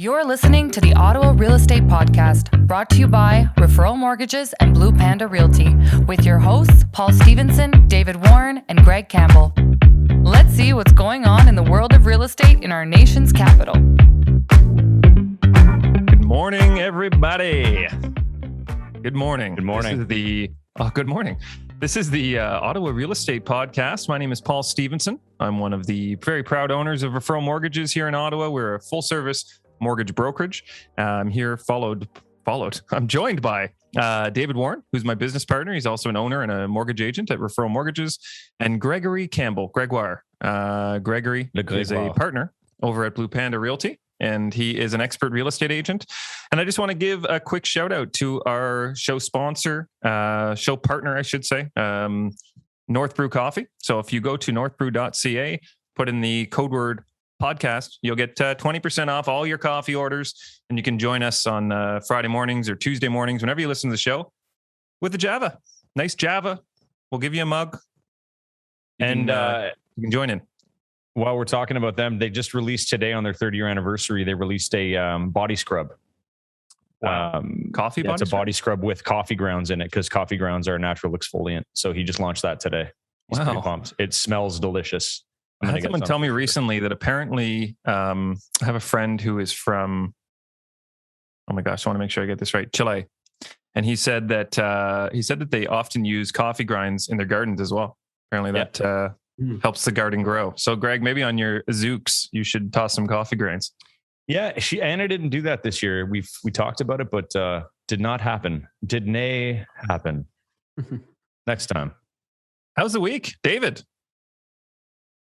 You're listening to the Ottawa Real Estate Podcast, brought to you by Referral Mortgages and Blue Panda Realty, with your hosts, Paul Stevenson, David Warren, and Greg Campbell. Let's see what's going on in the world of real estate in our nation's capital. Good morning, everybody. Good morning. Good morning. Good morning. This is the Ottawa Real Estate Podcast. My name is Paul Stevenson. I'm one of the very proud owners of Referral Mortgages here in Ottawa. We're a full-service mortgage brokerage. I'm here I'm joined by David Warren, who's my business partner. He's also an owner and a mortgage agent at Referral Mortgages, and Gregory Campbell, Gregoire. Gregory is a partner over at Blue Panda Realty, and he is an expert real estate agent. And I just want to give a quick shout out to our show sponsor, show partner, I should say, North Brew Coffee. So if you go to northbrew.ca, put in the code word podcast, you'll get 20% off all your coffee orders, and you can join us on Friday mornings or Tuesday mornings, whenever you listen to the show, with the Java. Nice Java. We'll give you a mug. You can join in. While we're talking about them, they just released today on their 30-year anniversary, they released a body scrub. Coffee body It's a body scrub with coffee grounds in it, because coffee grounds are a natural exfoliant. So he just launched that today. He's pretty pumped. It smells delicious. I had someone tell me recently that apparently I have a friend who is from, oh my gosh, I want to make sure I get this right, Chile. And he said that they often use coffee grinds in their gardens as well. Apparently that helps the garden grow. So Greg, maybe on your Zooks, you should toss some coffee grinds. Yeah, Anna didn't do that this year. We talked about it, but did not happen. Did nay happen. Next time. How's the week, David?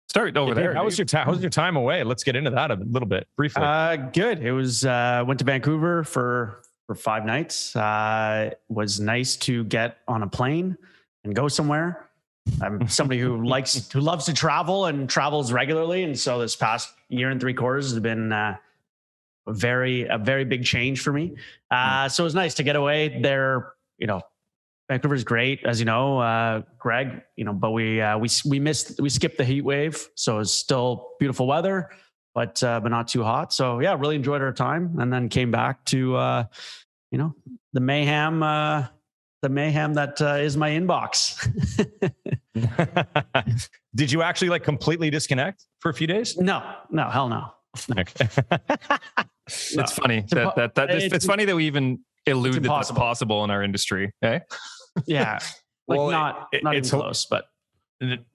Start over there. How was your time away? Let's get into that a little bit briefly. Good. It was went to Vancouver for 5 nights. Was nice to get on a plane and go somewhere. I'm somebody who loves to travel and travels regularly, and so this past year and 3 quarters has been a very big change for me. So it was nice to get away there. Vancouver's great, as you know, Greg. But we skipped the heat wave, so it's still beautiful weather, but not too hot. So yeah, really enjoyed our time, and then came back to the mayhem that is my inbox. Did you actually completely disconnect for a few days? No, hell no. Okay. It's funny it's funny that we even elude that that's possible in our industry. Eh? Yeah. Not even close, but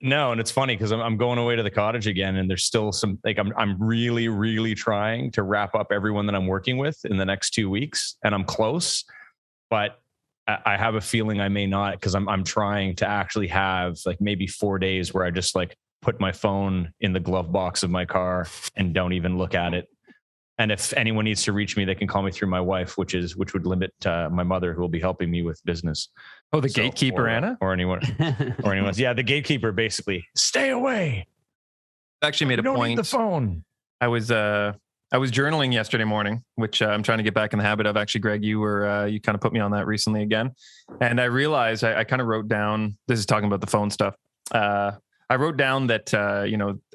no. And it's funny because I'm going away to the cottage again, and there's still some, I'm really, really trying to wrap up everyone that I'm working with in the next 2 weeks, and I'm close, but I have a feeling I may not, because I'm trying to actually have maybe 4 days where I just put my phone in the glove box of my car and don't even look at it. And if anyone needs to reach me, they can call me through my wife, which would limit my mother, who will be helping me with business. Oh, the gatekeeper, Anna? Or anyone else. Yeah, the gatekeeper, basically. Stay away. I actually made a point. Don't need the phone. I was journaling yesterday morning, which I'm trying to get back in the habit of. Actually, Greg, you kind of put me on that recently again. And I realized I kind of wrote down, this is talking about the phone stuff. I wrote down that,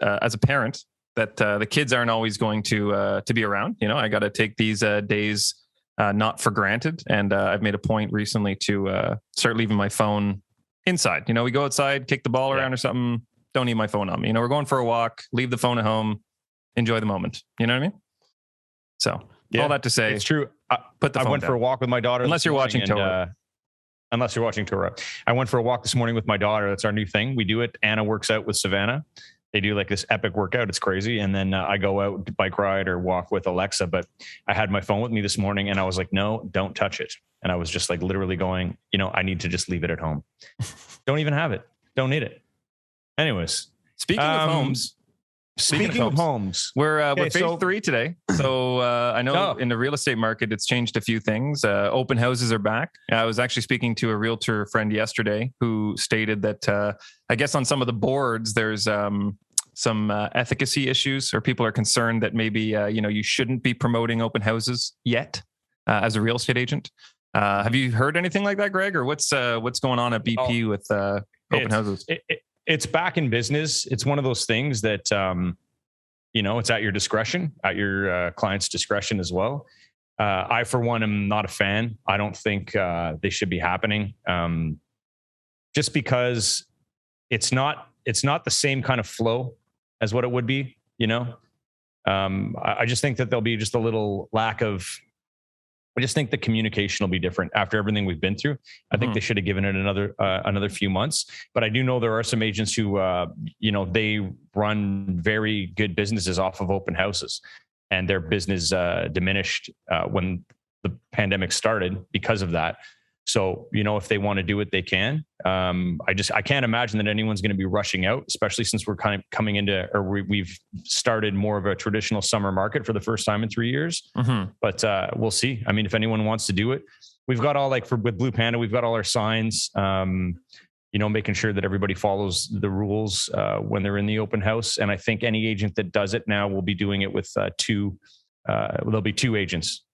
as a parent, that the kids aren't always going to be around. I got to take these days not for granted. And I've made a point recently to start leaving my phone inside. We go outside, kick the ball around or something. Don't need my phone on me. We're going for a walk, leave the phone at home, enjoy the moment. You know what I mean? So all that to say, it's true. I went for a walk with my daughter. Unless you're watching Torah. Unless you're watching Torah. I went for a walk this morning with my daughter. That's our new thing. We do it. Anna works out with Savannah. They do this epic workout. It's crazy. And then I go out to bike ride or walk with Alexa. But I had my phone with me this morning, and I was like, no, don't touch it. And I was just literally going, I need to just leave it at home. Don't even have it. Don't need it. Anyways. Speaking of homes, we're phase 3 today. So I know in the real estate market, it's changed a few things. Open houses are back. I was actually speaking to a realtor friend yesterday who stated that I guess on some of the boards, there's some efficacy issues, or people are concerned that maybe, you shouldn't be promoting open houses yet as a real estate agent. Have you heard anything like that, Greg, or what's going on at BP with open houses? It's back in business. It's one of those things that it's at your discretion, at your client's discretion as well. I, for one, am not a fan. I don't think they should be happening, just because it's not the same kind of flow as what it would be. I just think that there'll be just a little lack of. I just think the communication will be different after everything we've been through. I think they should have given it another few months. But I do know there are some agents who, they run very good businesses off of open houses, and their business diminished when the pandemic started because of that. So, if they want to do it, they can. I can't imagine that anyone's going to be rushing out, especially since we're kind of coming into, or we've started more of a traditional summer market for the first time in 3 years. But we'll see. I mean, if anyone wants to do it, we've got all with Blue Panda, we've got all our signs, making sure that everybody follows the rules when they're in the open house. And I think any agent that does it now will be doing it with there'll be two agents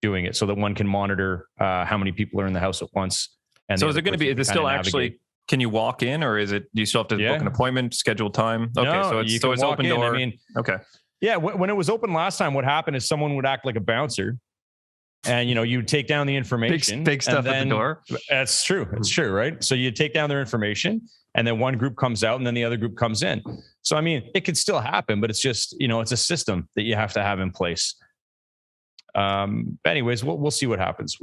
doing it, so that one can monitor how many people are in the house at once. And so is it going to be, is it still actually, can you walk in, or do you still have to book an appointment, schedule time? Okay. No, so it's open door. Okay. Yeah. When it was open last time, what happened is someone would act like a bouncer, and, you'd take down the information. Big stuff at the door. That's true. It's true. Right. So you take down their information, and then one group comes out and then the other group comes in. So, I mean, it could still happen, but it's just, it's a system that you have to have in place. Anyways, we'll see what happens.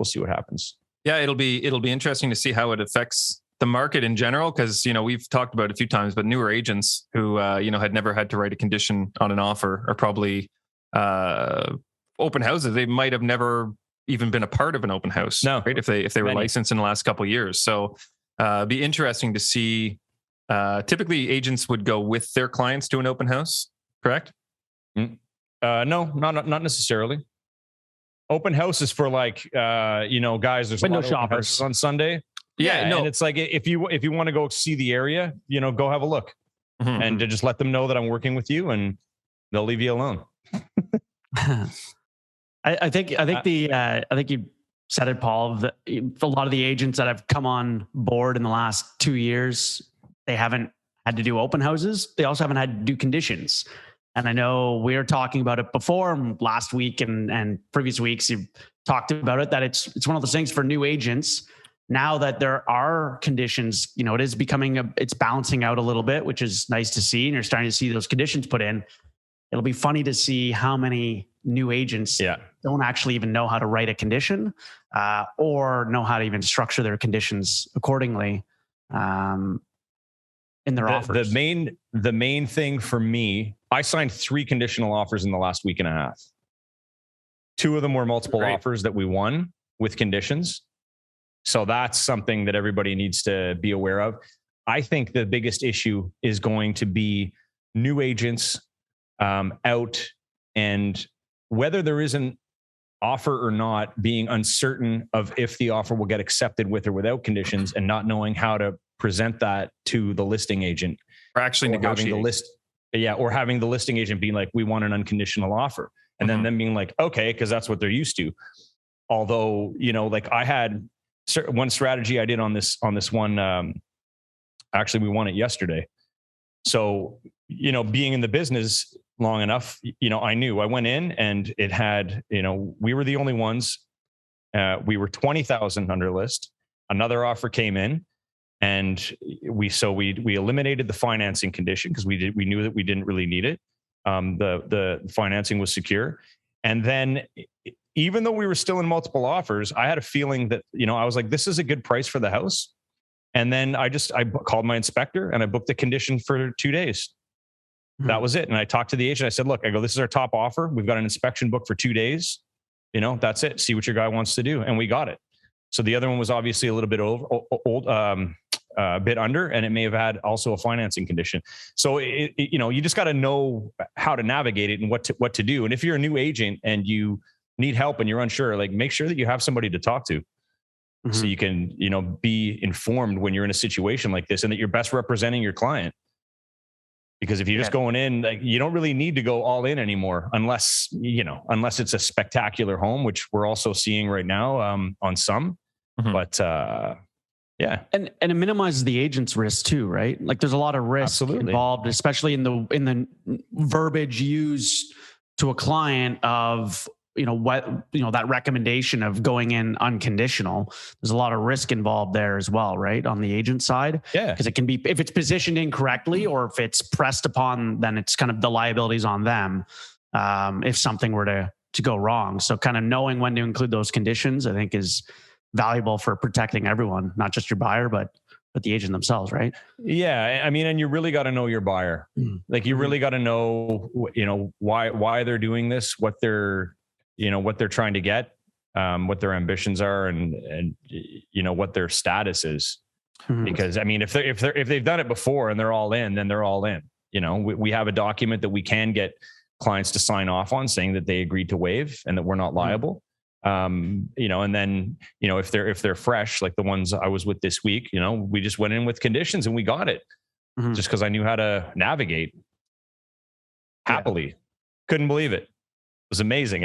Yeah, it'll be interesting to see how it affects the market in general, because we've talked about it a few times, but newer agents who had never had to write a condition on an offer are probably open houses. They might have never even been a part of an open house, right? If they were licensed in the last couple of years. So be interesting to see. Typically, agents would go with their clients to an open house, correct? No, not necessarily. Open house is for guys. There's window a lot of open houses on Sunday. Yeah, no. And it's like, if you want to go see the area, go have a look, and to just let them know that I'm working with you, and they'll leave you alone. I think you said it, Paul. A lot of the agents that have come on board in the last 2 years, they haven't had to do open houses. They also haven't had to do conditions. And I know we were talking about it before last week and previous weeks. You talked about it, that it's one of those things for new agents. Now that there are conditions, it is it's balancing out a little bit, which is nice to see. And you're starting to see those conditions put in. It'll be funny to see how many new agents don't actually even know how to write a condition or know how to even structure their conditions accordingly in their offers. The main thing for me, I signed 3 conditional offers in the last week and a half. 2 of them were multiple offers that we won with conditions. So that's something that everybody needs to be aware of. I think the biggest issue is going to be new agents out, and whether there is an offer or not, being uncertain of if the offer will get accepted with or without conditions, and not knowing how to present that to the listing agent, or actually negotiating the list. Yeah. Or having the listing agent being like, we want an unconditional offer. And then them being like, okay, because that's what they're used to. Although, I had one strategy I did on this one. Actually, we won it yesterday. So, being in the business long enough, I knew. I went in and it had, we were the only ones. We were 20,000 under list. Another offer came in. And we eliminated the financing condition because we knew that we didn't really need it. The financing was secure. And then, even though we were still in multiple offers, I had a feeling that, I was like, this is a good price for the house. And then I called my inspector and I booked the condition for 2 days. That was it. And I talked to the agent. I said, look, this is our top offer. We've got an inspection booked for 2 days. That's it. See what your guy wants to do. And we got it. So the other one was obviously a little bit a bit under, and it may have had also a financing condition. So you just got to know how to navigate it and what to do. And if you're a new agent and you need help and you're unsure, make sure that you have somebody to talk to, so you can be informed when you're in a situation like this, and that you're best representing your client. Because if you're just going in, you don't really need to go all in anymore, unless it's a spectacular home, which we're also seeing right now on some. But Yeah. And it minimizes the agent's risk too, right? Like there's a lot of risk involved, especially in the verbiage used to a client of, that recommendation of going in unconditional. There's a lot of risk involved there as well, right? On the agent side. Yeah. Because it can be, if it's positioned incorrectly or if it's pressed upon, then it's kind of the liabilities on them. If something were to go wrong. So kind of knowing when to include those conditions, I think is valuable for protecting everyone, not just your buyer, but the agent themselves, right? Yeah. I mean, and you really got to know your buyer. Like you really got to know, why they're doing this, what they're trying to get, what their ambitions are and what their status is. Because I mean, if they've done it before and they're all in, then they're all in. We have a document that we can get clients to sign off on saying that they agreed to waive and that we're not liable. And then, if they're fresh, like the ones I was with this week, we just went in with conditions and we got it just because I knew how to navigate happily. Yeah. Couldn't believe it. It was amazing.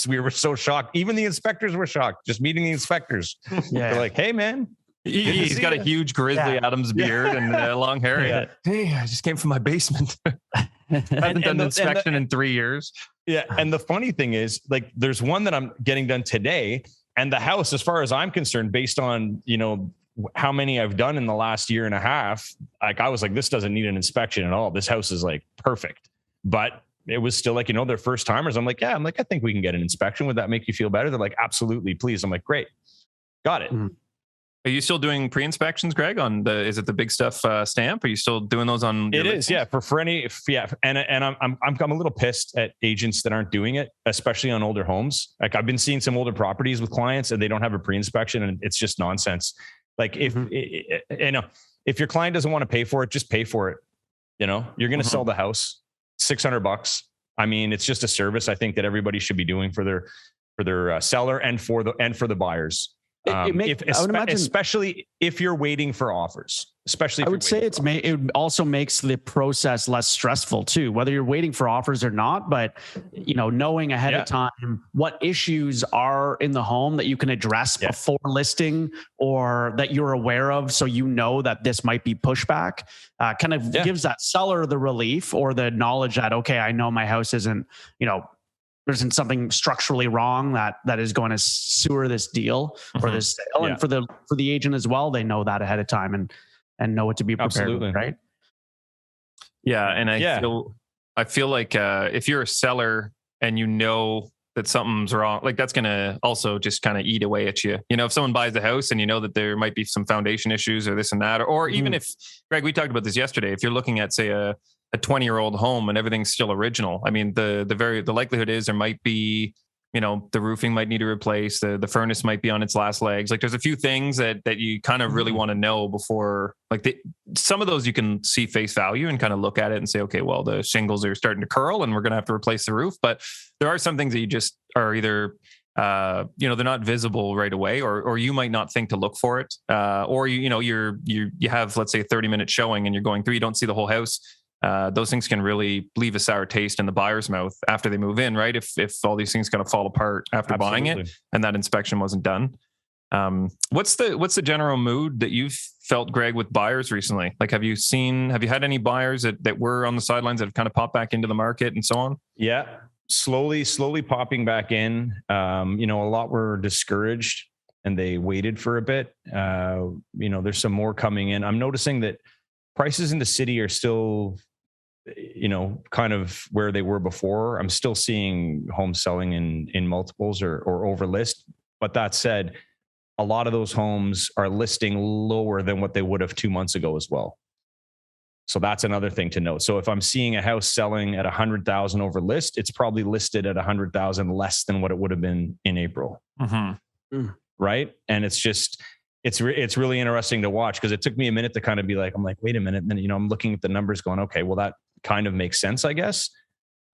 We were so shocked. Even the inspectors were shocked just meeting the inspectors. Yeah. They're like, hey man, he's got a huge Grizzly Adams beard and long hair. Yeah. Hey, I just came from my basement. Haven't done an inspection in 3 years. Yeah. And the funny thing is, like, there's one that I'm getting done today. And the house, as far as I'm concerned, based on, how many I've done in the last year and a half, like I was like, this doesn't need an inspection at all. This house is like perfect. But it was still like, they're first timers. I'm like, I think we can get an inspection. Would that make you feel better? They're like, absolutely, please. I'm like, great. Got it. Mm-hmm. Are you still doing pre-inspections, Greg? Is it the big stuff stamp? Are you still doing those on? It is, yeah. For any, yeah. And I'm a little pissed at agents that aren't doing it, especially on older homes. Like I've been seeing some older properties with clients and they don't have a pre-inspection, and it's just nonsense. Like if your client doesn't want to pay for it, just pay for it. You're going to sell the house, $600. I mean, it's just a service I think that everybody should be doing for their seller and for the buyers. I would imagine, especially if you're waiting for offers, I would say it also makes the process less stressful too, whether you're waiting for offers or not. But knowing ahead of time what issues are in the home that you can address before listing, or that you're aware of, so that this might be pushback, gives that seller the relief or the knowledge that, okay, I know my house isn't there isn't something structurally wrong that is going to sewer this deal or this sale. And for the agent as well, they know that ahead of time and know what to be prepared with, right? Yeah. And I feel like if you're a seller and that something's wrong, like that's going to also just kind of eat away at you. If someone buys a house and that there might be some foundation issues or this and that, or even if, Greg, we talked about this yesterday, if you're looking at, say, a 20-year-old home and everything's still original. I mean, the likelihood is there might be, the roofing might need to replace, the furnace might be on its last legs. Like there's a few things that you kind of really want to know before, some of those you can see face value and kind of look at it and say, okay, well, the shingles are starting to curl and we're going to have to replace the roof. But there are some things that you just are either, they're not visible right away, or you might not think to look for it. Or you have, let's say, a 30-minute showing and you're going through, you don't see the whole house. Those things can really leave a sour taste in the buyer's mouth after they move in, right? If all these things kind of fall apart after buying it and that inspection wasn't done. What's the general mood that you've felt, Greg, with buyers recently? Like, have you had any buyers that were on the sidelines that have kind of popped back into the market and so on? Yeah, slowly popping back in. A lot were discouraged and they waited for a bit. There's some more coming in. I'm noticing that prices in the city are still, kind of where they were before. I'm still seeing homes selling in multiples or over list. But that said, a lot of those homes are listing lower than what they would have 2 months ago as well. So that's another thing to note. So if I'm seeing a house selling at 100,000 over list, it's probably listed at 100,000 less than what it would have been in April. Right. And it's really interesting to watch, because it took me a minute to kind of be like, I'm like, wait a minute. And then, I'm looking at the numbers going, okay, well, that kind of makes sense, I guess.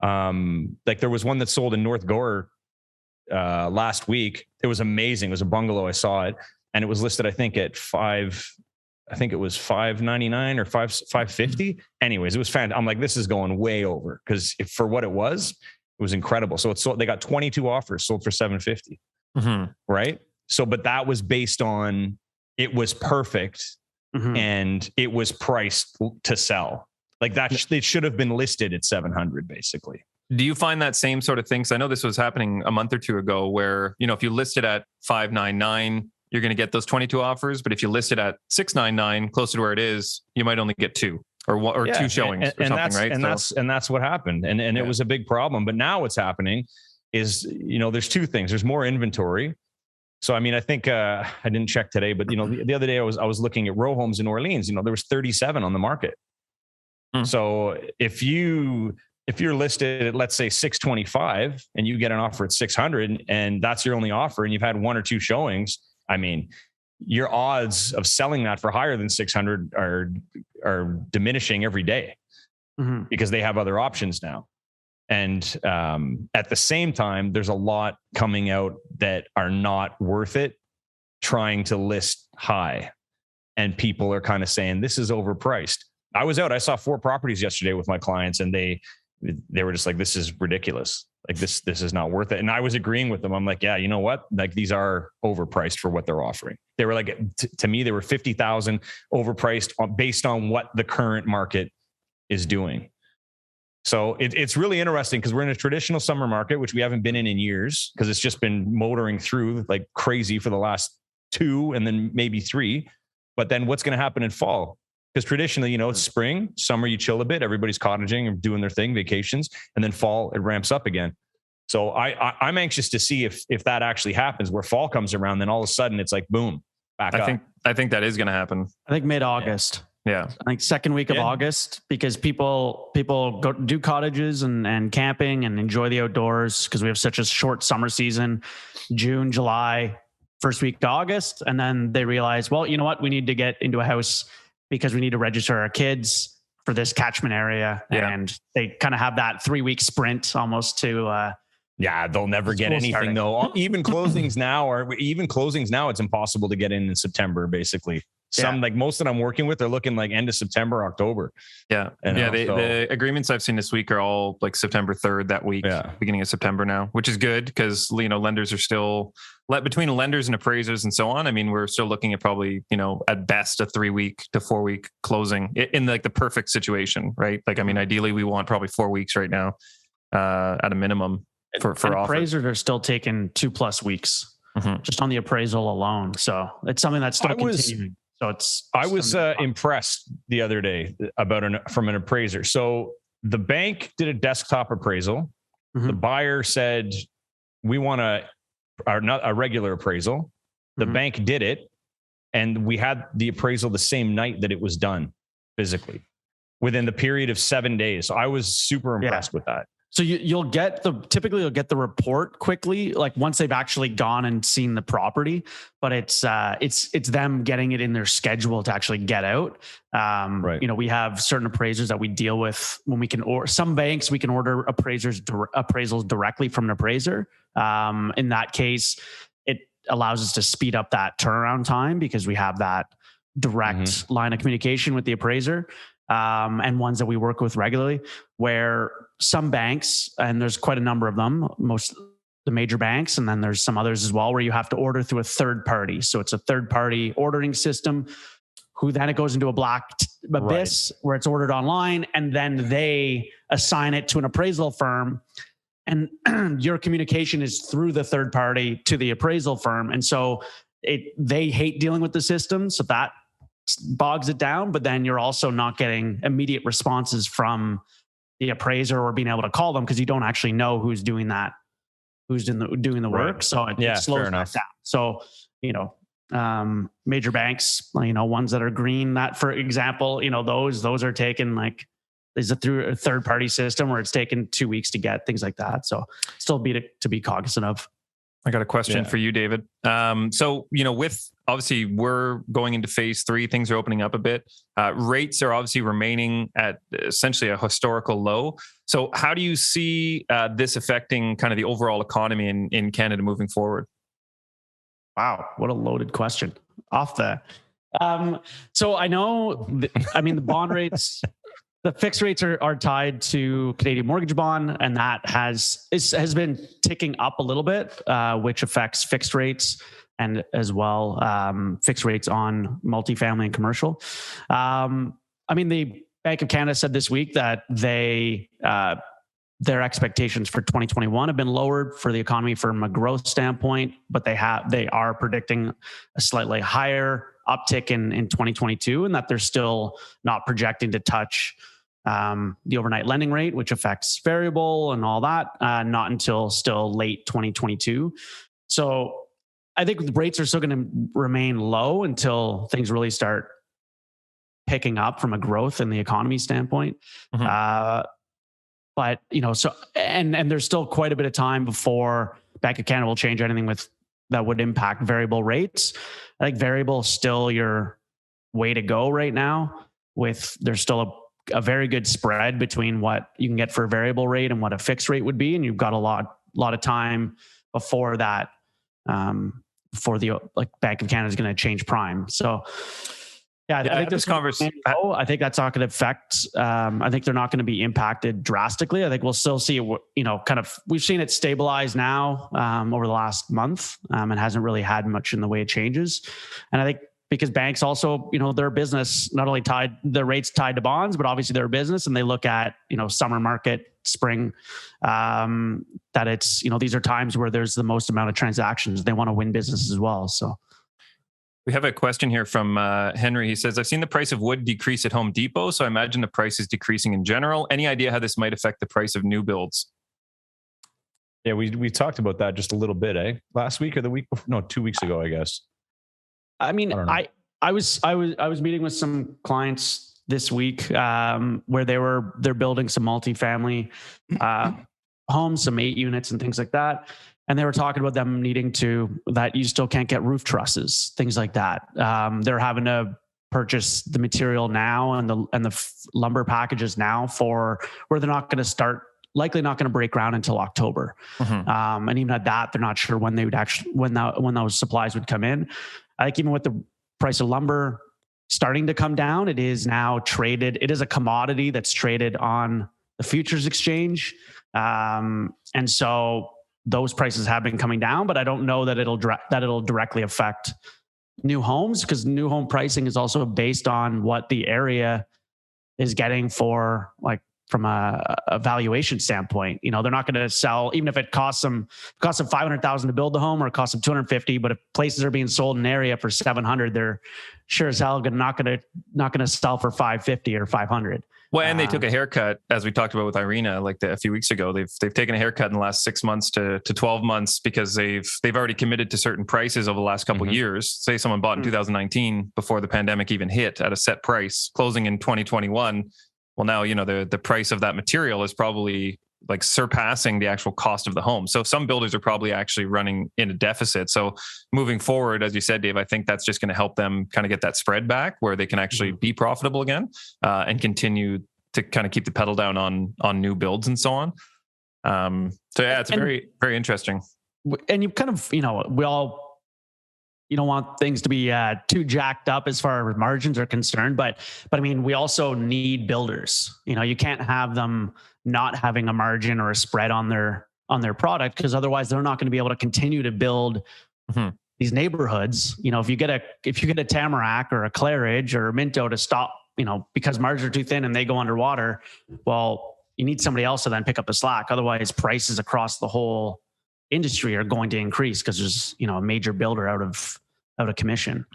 Like there was one that sold in North Gore last week. It was amazing. It was a bungalow. I saw it and it was listed, I think it was $599 or $550. Anyways, it was fantastic. I'm like, this is going way over, because for what it was incredible. So they got 22 offers, sold for $750. Right. So, but that was based on, it was perfect and it was priced to sell. Like that, it should have been listed at 700 basically. Do you find that same sort of thing? Because I know this was happening a month or two ago where, if you list it at 599, you're going to get those 22 offers. But if you list it at 699, closer to where it is, you might only get two or two showings or something, right? And that's what happened. And it was a big problem. But now what's happening is, there's two things. There's more inventory. So, I mean, I think I didn't check today, but, the other day I was looking at row homes in Orleans, there was 37 on the market. So if you're listed at, let's say 625 and you get an offer at 600 and that's your only offer and you've had one or two showings, I mean, your odds of selling that for higher than 600 are diminishing every day because they have other options now. And at the same time, there's a lot coming out that are not worth it trying to list high. And people are kind of saying, this is overpriced. I saw 4 properties yesterday with my clients and they were just like, this is ridiculous. Like this is not worth it. And I was agreeing with them. I'm like, yeah, you know what? Like these are overpriced for what they're offering. They were like, to me, they were 50,000 overpriced based on what the current market is doing. So it's really interesting because we're in a traditional summer market, which we haven't been in years because it's just been motoring through like crazy for the last 2 and then maybe 3. But then what's going to happen in fall? Because traditionally, it's spring, summer, you chill a bit. Everybody's cottaging and doing their thing, vacations, and then fall, it ramps up again. So I'm anxious to see if that actually happens, where fall comes around, then all of a sudden it's like, boom, back up. I think that is going to happen. I think mid-August. Yeah. I think second week of August, because people go do cottages and camping and enjoy the outdoors because we have such a short summer season, June, July, first week of August. And then they realize, well, you know what? We need to get into a house because we need to register our kids for this catchment area. Yeah. And they kind of have that 3-week sprint almost to, they'll never get anything though. Even closings now, it's impossible to get in September, basically. Like most that I'm working with, they're looking like end of September, October. Yeah. The agreements I've seen this week are all like September 3rd that week, beginning of September now, which is good because, lenders are still between lenders and appraisers and so on. I mean, we're still looking at probably, at best a 3-week to 4-week closing in like the perfect situation, right? Like, I mean, ideally we want probably 4 weeks right now at a minimum for appraisers are still taking 2+ weeks just on the appraisal alone. So it's something that's still continuing. I was impressed the other day from an appraiser. So the bank did a desktop appraisal. The buyer said, we want a regular appraisal. The bank did it. And we had the appraisal the same night that it was done physically within the period of 7 days. So I was super impressed with that. So you'll get the report quickly, like once they've actually gone and seen the property, but it's them getting it in their schedule to actually get out. Right. We have certain appraisers that we deal with when we can, or some banks we can order appraisals directly from an appraiser. In that case, it allows us to speed up that turnaround time because we have that direct line of communication with the appraiser. And ones that we work with regularly, where some banks, and there's quite a number of them, most the major banks, and then there's some others as well, where you have to order through a third party. So it's a third party ordering system, who then it goes into a black abyss where it's ordered online, and then they assign it to an appraisal firm, and your communication is through the third party to the appraisal firm, and so they hate dealing with the system, so that bogs it down, but then you're also not getting immediate responses from the appraiser or being able to call them because you don't actually know who's doing that, who's doing the work. So it slows that down. So, major banks, ones that are green, that for example, those are taken is it through a third party system where it's taken 2 weeks to get things like that. So still to be cognizant of. I got a question for you, David. So, with obviously we're going into phase 3, things are opening up a bit. Rates are obviously remaining at essentially a historical low. So how do you see this affecting kind of the overall economy in Canada moving forward? Wow, what a loaded question. So I know, the bond rates, the fixed rates are tied to Canadian mortgage bond, and that has been ticking up a little bit, which affects fixed rates. and as well fixed rates on multifamily and commercial. The Bank of Canada said this week that their expectations for 2021 have been lowered for the economy from a growth standpoint, but they are predicting a slightly higher uptick in 2022, and that they're still not projecting to touch the overnight lending rate, which affects variable and all that, not until still late 2022. So I think the rates are still going to remain low until things really start picking up from a growth in the economy standpoint. But and there's still quite a bit of time before Bank of Canada will change anything that would impact variable rates. I think variable is still your way to go right now. There's still a very good spread between what you can get for a variable rate and what a fixed rate would be, and you've got a lot of time before that. Before the Bank of Canada is going to change prime. So. I think this conversation. I think that's not going to affect. I think they're not going to be impacted drastically. I think we'll still see. We've seen it stabilize now over the last month, and hasn't really had much in the way of changes. And I think because banks also, their business not only their rates tied to bonds, but obviously their business, and they look at summer market, spring, that it's these are times where there's the most amount of transactions. They want to win business as well. So. We have a question here from Henry. He says, I've seen the price of wood decrease at Home Depot, so I imagine the price is decreasing in general. Any idea how this might affect the price of new builds? Yeah, we talked about that just a little bit, last week or the week before? No, 2 weeks ago, I guess. I was meeting with some clients this week where they're building some multifamily homes, some 8 units and things like that. And they were talking about them needing that you still can't get roof trusses, things like that. They're having to purchase the material now and the lumber packages now for where they're likely not going to break ground until October. And even at that, they're not sure when they would when those supplies would come in. I think even with the price of lumber starting to come down, it is now traded. It is a commodity that's traded on the futures exchange. And so those prices have been coming down, but I don't know that it'll directly affect new homes, because new home pricing is also based on what the area is getting for, from a valuation standpoint. They're not going to sell, even if it costs them $500,000 to build the home, or it costs them $250. But if places are being sold in an area for $700, they're sure as hell not going to sell for $550 or $500. Well, and they took a haircut, as we talked about with Irina, a few weeks ago. They've taken a haircut in the last 6 months to 12 months because they've already committed to certain prices over the last couple of years. Say someone bought in 2019 before the pandemic even hit at a set price, closing in 2021. Well, now the price of that material is probably surpassing the actual cost of the home. So some builders are probably actually running in a deficit. So moving forward, as you said, Dave, I think that's just going to help them kind of get that spread back where they can actually be profitable again, and continue to kind of keep the pedal down on new builds and so on. It's very, very interesting. And you kind of, we all, you don't want things to be too jacked up as far as margins are concerned, but I mean, we also need builders. You can't have them not having a margin or a spread on their product, because otherwise they're not going to be able to continue to build these neighborhoods. If you get a Tamarack or a Claridge or a Minto to stop, because margins are too thin and they go underwater, well, you need somebody else to then pick up the slack. Otherwise, prices across the whole industry are going to increase because there's a major builder out of commission.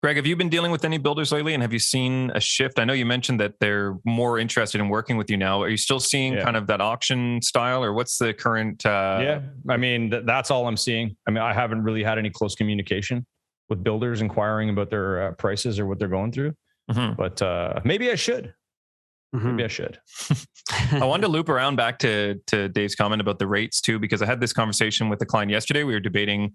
Greg, have you been dealing with any builders lately, and have you seen a shift? I know you mentioned that they're more interested in working with you now. Are you still seeing kind of that auction style, or what's the current? That's all I'm seeing. I haven't really had any close communication with builders inquiring about their prices or what they're going through, but maybe I should. Maybe I should. I wanted to loop around back to Dave's comment about the rates too, because I had this conversation with a client yesterday. We were debating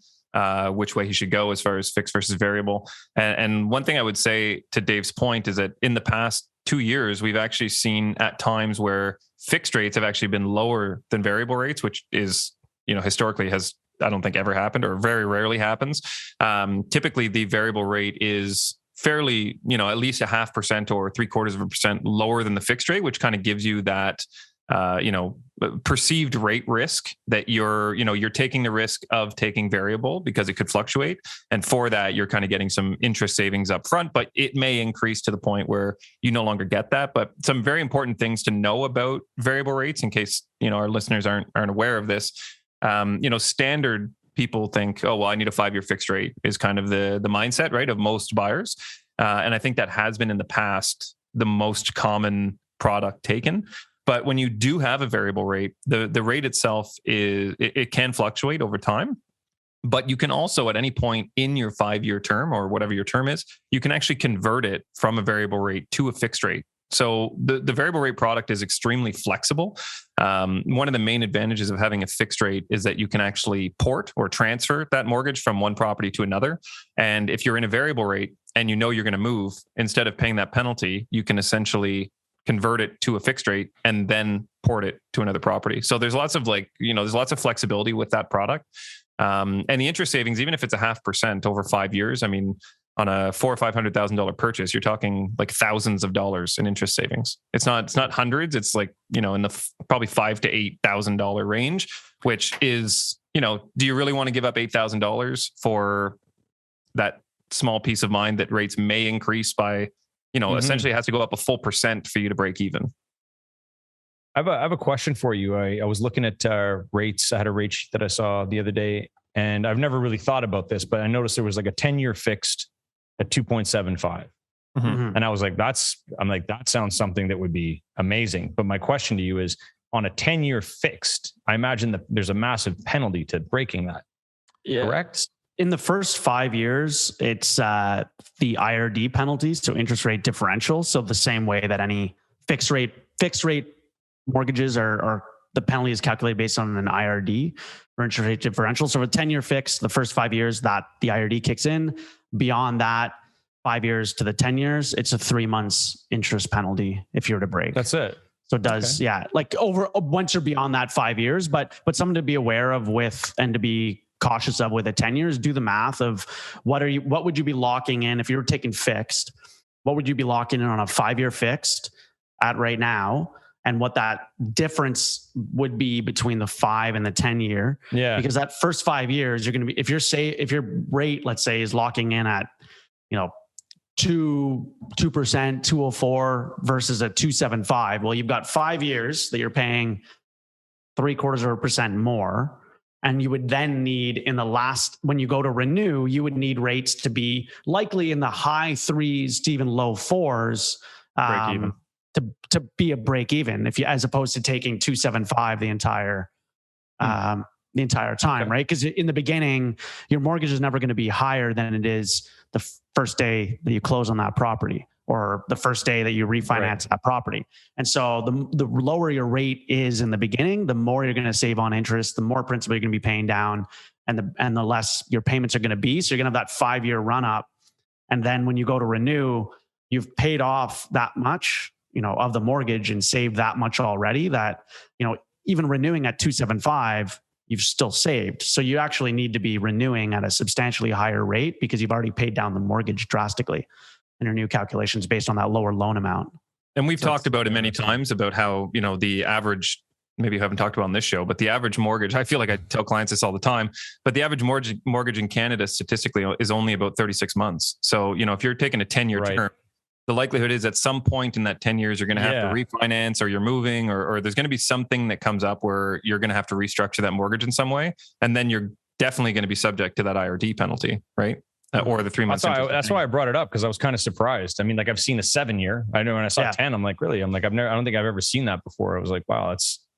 which way he should go as far as fixed versus variable. And one thing I would say to Dave's point is that in the past 2 years, we've actually seen at times where fixed rates have actually been lower than variable rates, which is, historically has, I don't think ever happened or very rarely happens. Typically the variable rate is fairly, at least 0.5% or 0.75% lower than the fixed rate, which kind of gives you that perceived rate risk that you're taking the risk of taking variable because it could fluctuate. And for that, you're kind of getting some interest savings up front, but it may increase to the point where you no longer get that. But some very important things to know about variable rates in case, our listeners aren't aware of this. Standard people think, oh, well, I need a 5-year fixed rate is kind of the mindset, right, of most buyers. And I think that has been in the past the most common product taken. But when you do have a variable rate, the rate itself it can fluctuate over time. But you can also at any point in your 5-year term or whatever your term is, you can actually convert it from a variable rate to a fixed rate. So the variable rate product is extremely flexible. One of the main advantages of having a fixed rate is that you can actually port or transfer that mortgage from one property to another. And if you're in a variable rate and you're going to move, instead of paying that penalty, you can essentially convert it to a fixed rate and then port it to another property. So there's lots of there's lots of flexibility with that product. And the interest savings, even if it's 0.5% over 5 years, I mean, on a $400,000 or $500,000 purchase, you're talking like thousands of dollars in interest savings. It's not hundreds. It's like, in the probably $5,000 to $8,000 range, which is, do you really want to give up $8,000 for that small peace of mind that rates may increase by, essentially it has to go up a full % for you to break even. I have a question for you. I was looking at rates. I had a rate sheet that I saw the other day, and I've never really thought about this, but I noticed there was like a 10-year fixed at 2.75. Mm-hmm. And I was like, that sounds something that would be amazing. But my question to you is, on a 10-year fixed, I imagine that there's a massive penalty to breaking that. Yeah. Correct? In the first 5 years, it's the IRD penalties, so interest rate differential. So the same way that any fixed rate mortgages are the penalty is calculated based on an IRD or interest rate differential. So a 10-year fix, the first 5 years that the IRD kicks in. Beyond that, 5 years to the 10 years, it's a 3 months interest penalty if you were to break. That's it. So it does, okay. Yeah. Like once you're beyond that 5 years, but something to be aware of with and to be cautious of with a 10 years, do the math of what would you be locking in if you were taking fixed? What would you be locking in on a 5-year fixed at right now? And what that difference would be between the 5 and the 10 year. Yeah. Because that first 5 years, you're going to be, if your rate, let's say, is locking in at, 2%, 204 versus a 275. Well, you've got 5 years that you're paying 0.75% more. And you would then need when you go to renew, you would need rates to be likely in the high 3s to even low 4s. Break even. To be a break even, as opposed to taking 275 the entire time, okay. Right? Because in the beginning, your mortgage is never going to be higher than it is the first day that you close on that property or the first day that you refinance that property. And so the lower your rate is in the beginning, the more you're going to save on interest, the more principal you're going to be paying down, and the less your payments are going to be. So you're going to have that 5-year run up, and then when you go to renew, you've paid off that much, of the mortgage and saved that much already that, even renewing at 275, you've still saved. So you actually need to be renewing at a substantially higher rate because you've already paid down the mortgage drastically in your new calculations based on that lower loan amount. And we've talked about it many times about how, the average, maybe you haven't talked about on this show, but the average mortgage, I feel like I tell clients this all the time, but the average mortgage in Canada statistically is only about 36 months. So, if you're taking a 10-year term, the likelihood is at some point in that 10 years, you're going to have to refinance, or you're moving, or there's going to be something that comes up where you're going to have to restructure that mortgage in some way. And then you're definitely going to be subject to that IRD penalty, right? Or the 3 months. That's why I brought it up, because I was kind of surprised. I mean, like, I've seen a 7-year. I know when I saw 10, I'm like, really? I'm like, I don't think I've ever seen that before. I was like, wow,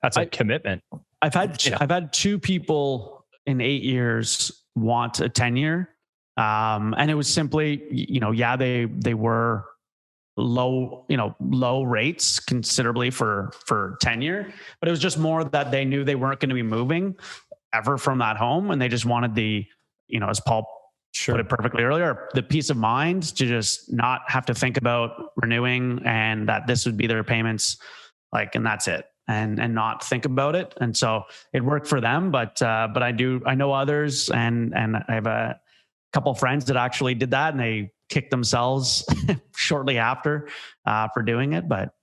that's a commitment. I've had 2 people in 8 years want a 10-year. And it was simply, they were low rates considerably for 10-year, but it was just more that they knew they weren't going to be moving ever from that home. And they just wanted the, as Paul put it perfectly earlier, the peace of mind to just not have to think about renewing, and that this would be their payments, and that's it. And not think about it. And so it worked for them, but I know others, and I have a couple of friends that actually did that, and they kicked themselves shortly after for doing it. But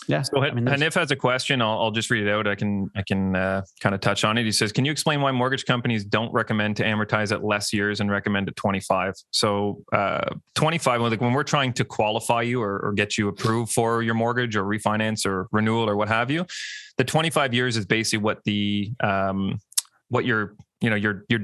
Yeah. So Hanif has a question. I'll just read it out. I can kind of touch on it. He says, can you explain why mortgage companies don't recommend to amortize at less years and recommend at 25? So 25, like when we're trying to qualify you or get you approved for your mortgage or refinance or renewal or what have you, the 25 years is basically what your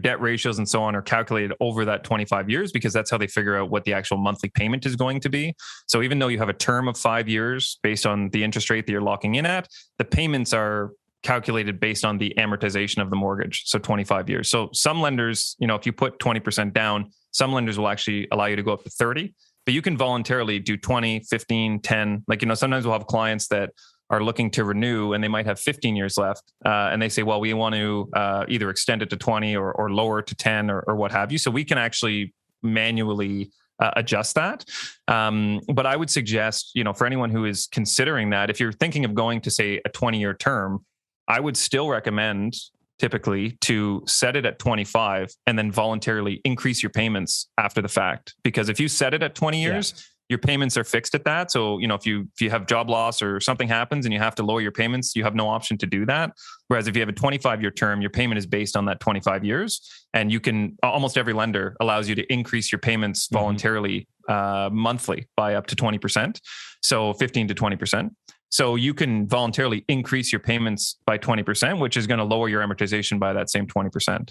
debt ratios and so on are calculated over that 25 years, because that's how they figure out what the actual monthly payment is going to be. So even though you have a term of 5 years based on the interest rate that you're locking in at, the payments are calculated based on the amortization of the mortgage. So 25 years. So some lenders, if you put 20% down, some lenders will actually allow you to go up to 30, but you can voluntarily do 20, 15, 10. Like, sometimes we'll have clients that are looking to renew and they might have 15 years left. And they say, well, we want to either extend it to 20 or lower to 10 or what have you. So we can actually manually adjust that. But I would suggest, for anyone who is considering that, if you're thinking of going to say a 20-year term, I would still recommend typically to set it at 25 and then voluntarily increase your payments after the fact. Because if you set it at 20 years, your payments are fixed at that. So, if you have job loss or something happens and you have to lower your payments, you have no option to do that. Whereas if you have a 25-year term, your payment is based on that 25 years. And you can, almost every lender allows you to increase your payments voluntarily monthly by up to 20%. So 15 to 20%. So you can voluntarily increase your payments by 20%, which is going to lower your amortization by that same 20%.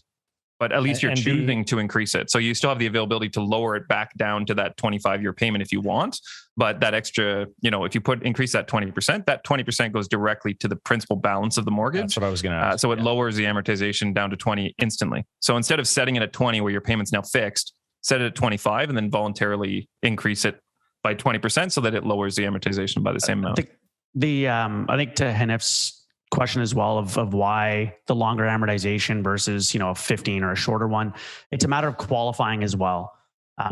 But at least you're choosing to increase it. So you still have the availability to lower it back down to that 25-year payment if you want. But that extra, if you increase that 20%, that 20% goes directly to the principal balance of the mortgage. That's what I was going to ask. So it lowers the amortization down to 20 instantly. So instead of setting it at 20 where your payment's now fixed, set it at 25 and then voluntarily increase it by 20% so that it lowers the amortization by the same amount. I think to Hanif's question as well of why the longer amortization versus, a 15 or a shorter one, it's a matter of qualifying as well.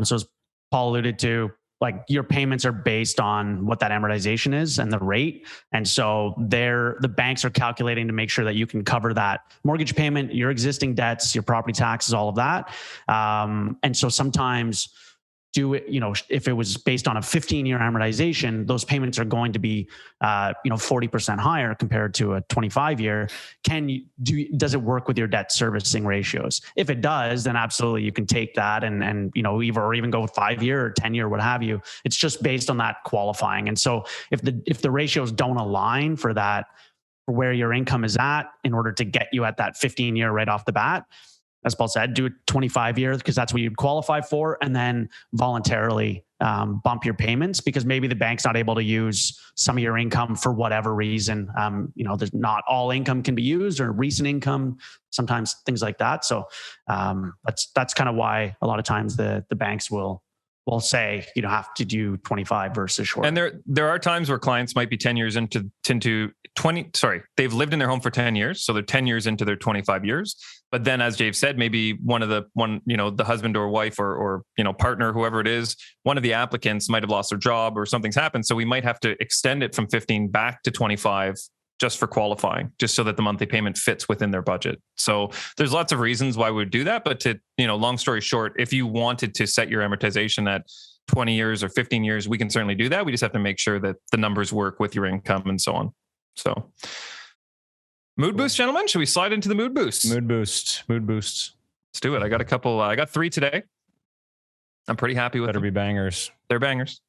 So as Paul alluded to, like your payments are based on what that amortization is and the rate. And so the banks are calculating to make sure that you can cover that mortgage payment, your existing debts, your property taxes, all of that. And so sometimes if it was based on a 15-year amortization, those payments are going to be, 40% higher compared to a 25-year. Does it work with your debt servicing ratios? If it does, then absolutely you can take that and even go with 5-year or 10-year, what have you. It's just based on that qualifying. And so if the ratios don't align for that, for where your income is at in order to get you at that 15-year right off the bat, as Paul said, do a 25 year because that's what you'd qualify for, and then voluntarily bump your payments because maybe the bank's not able to use some of your income for whatever reason. There's not all income can be used or recent income, sometimes things like that. So that's kind of why a lot of times the banks will say, have to do 25 versus short. And there are times where clients might be 10 years into 20, they've lived in their home for 10 years. So they're 10 years into their 25 years. But then as Dave said, maybe the husband or wife or partner, whoever it is, one of the applicants might have lost their job or something's happened. So we might have to extend it from 15 back to 25 just for qualifying, just so that the monthly payment fits within their budget. So there's lots of reasons why we would do that. But long story short, if you wanted to set your amortization at 20 years or 15 years, we can certainly do that. We just have to make sure that the numbers work with your income and so on. So mood boost, gentlemen. Should we slide into the mood boost? Mood boost. Let's do it. I got a couple. I got 3 today. I'm pretty happy with them. Be bangers. They're bangers.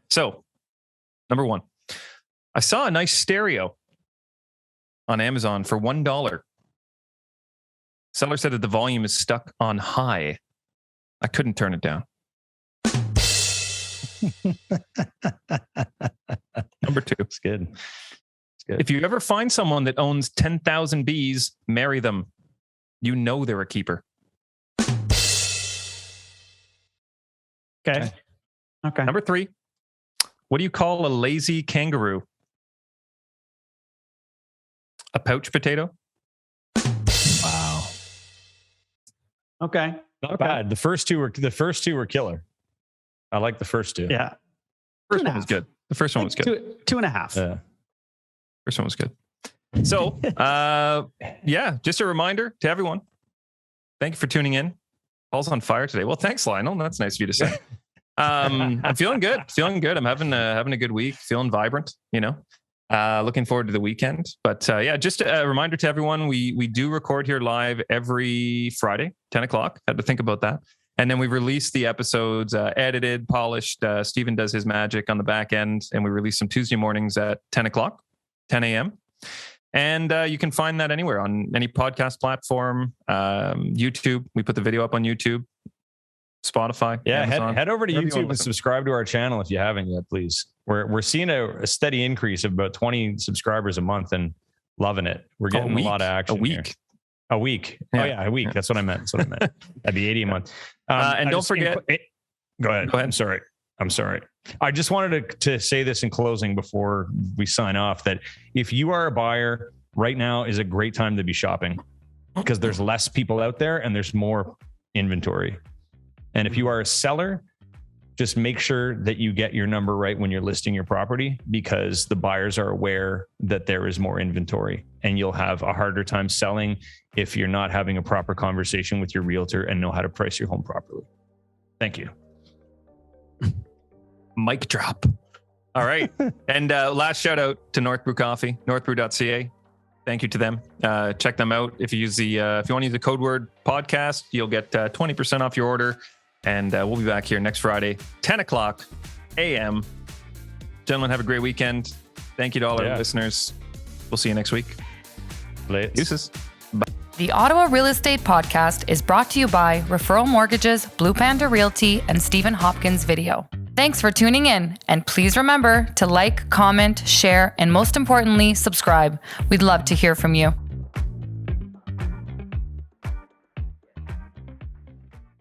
So number 1. I saw a nice stereo on Amazon for $1. Seller said that the volume is stuck on high. I couldn't turn it down. Number 2. It's good. If you ever find someone that owns 10,000 bees, marry them. You know they're a keeper. Okay. Number 3. What do you call a lazy kangaroo? A pouch potato? Wow. Okay. Not bad. The first two were killer. I like the first 2. Yeah. First one was good. The first one was good. 2.5. Yeah. First one was good. So, just a reminder to everyone. Thank you for tuning in. Paul's on fire today. Well, thanks, Lionel. That's nice of you to say. I'm feeling good. I'm having a good week, feeling vibrant, looking forward to the weekend. But just a reminder to everyone, we do record here live every Friday, 10 o'clock. Had to think about that. And then we release the episodes edited, polished. Stephen does his magic on the back end, and we release them Tuesday mornings at 10 a.m. And you can find that anywhere on any podcast platform, YouTube. We put the video up on YouTube, Spotify. Yeah, Amazon, head over to wherever you YouTube wanna and subscribe to our channel if you haven't yet, please. We're seeing a steady increase of about 20 subscribers a month and loving it. We're getting a lot of action. A week. Yeah. Oh yeah, a week. That's what I meant. That'd be 80 a month. And don't forget. Go ahead. I'm sorry. I just wanted to say this in closing before we sign off, that if you are a buyer, right now is a great time to be shopping because there's less people out there and there's more inventory. And if you are a seller, just make sure that you get your number right when you're listing your property, because the buyers are aware that there is more inventory, and you'll have a harder time selling if you're not having a proper conversation with your realtor and know how to price your home properly. Thank you. Mic drop. All right. And last shout out to North Brew Coffee, northbrew.ca. Thank you to them. Check them out. If you use if you want to use the code word podcast, you'll get 20% off your order. And we'll be back here next Friday, 10 o'clock a.m. Gentlemen, have a great weekend. Thank you to all our listeners. We'll see you next week. Deuces. Bye. The Ottawa Real Estate Podcast is brought to you by Referral Mortgages, Blue Panda Realty, and Stephen Hopkins Video. Thanks for tuning in, and please remember to like, comment, share, and most importantly, subscribe. We'd love to hear from you.